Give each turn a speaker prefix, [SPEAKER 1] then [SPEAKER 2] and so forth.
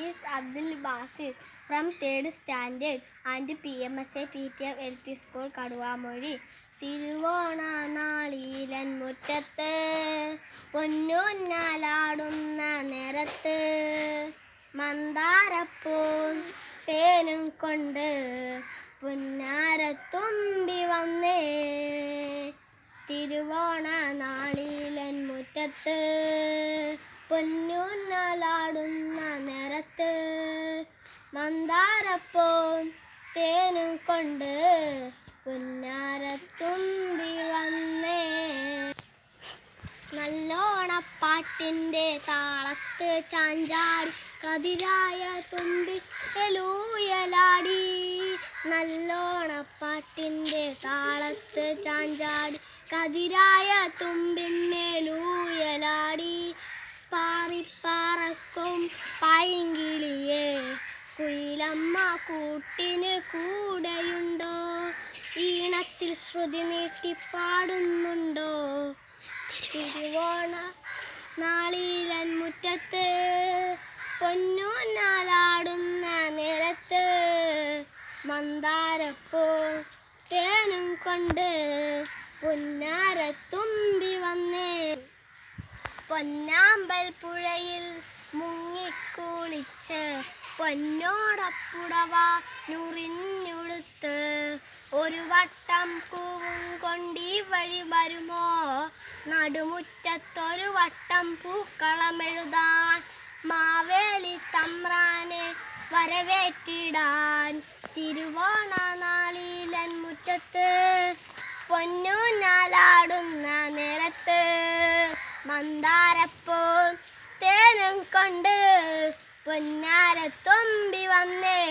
[SPEAKER 1] is Abdul Basir from 3rd standard and PMSA PTM LP School Kaduamori. തിരുവോണ നാളിലൻ മുറ്റത്ത് പൊന്നൂഞ്ഞാലാടുന്ന നേരത്ത് മന്ദാരപ്പൂം തേനും കൊണ്ട് പുന്നാരത്തുമ്പി വന്നേ. തിരുവോണ നാളിലൻ മുറ്റത്ത് പൊന്നൂഞ്ഞാലാടുന്ന നേരത്ത് മന്ദാരപ്പൂം തേനും കൊണ്ട് പുന്നാരത്തുമ്പി വന്നേ. നല്ലോണപ്പാട്ടിൻ്റെ താളത്ത് ചാഞ്ചാടി കതിരായ തുമ്പി എലൂയലാടി. നല്ലോണപ്പാട്ടിൻ്റെ താളത്ത് ചാഞ്ചാടി കതിരായ തുമ്പിന്മേലൂയലാടി. പാറിപ്പറക്കും പൈങ്കിളിയെ കുയിലമ്മ കൂട്ടിന് കൂടെയുണ്ടോ? ഈണത്തിൽ ശ്രുതി നീട്ടി പാടുന്നുണ്ടോ? തിരുവോണ നാളിലൻ മുറ്റത്ത് പൊന്നൂഞ്ഞാലാടുന്ന നേരത്ത് മന്ദാരപ്പൂ തേനും കൊണ്ട് പുന്നാരത്തുമ്പി വന്നേ. പൊന്നാമ്പൽ പുഴയിൽ മുങ്ങിക്കുളിച്ച് പൊന്നോടപ്പുടവ നുറിഞ്ഞുടുത്ത് ഒരു വട്ടം പൂവും കൊണ്ടീ വഴി വരുമോ? നടുമുറ്റത്തൊരു വട്ടം പൂക്കളമെഴുതാൻ മാവേലി തമ്പ്രാനെ വരവേറ്റിടാൻ. തിരുവോണ നാളിലൻ മുറ്റത്ത് പൊന്നൂഞ്ഞാലാടുന്ന നേരത്ത് മന്ദാരപ്പൂ തേനും കൊണ്ട് പൊന്നാരത്തുമ്പി വന്നേ.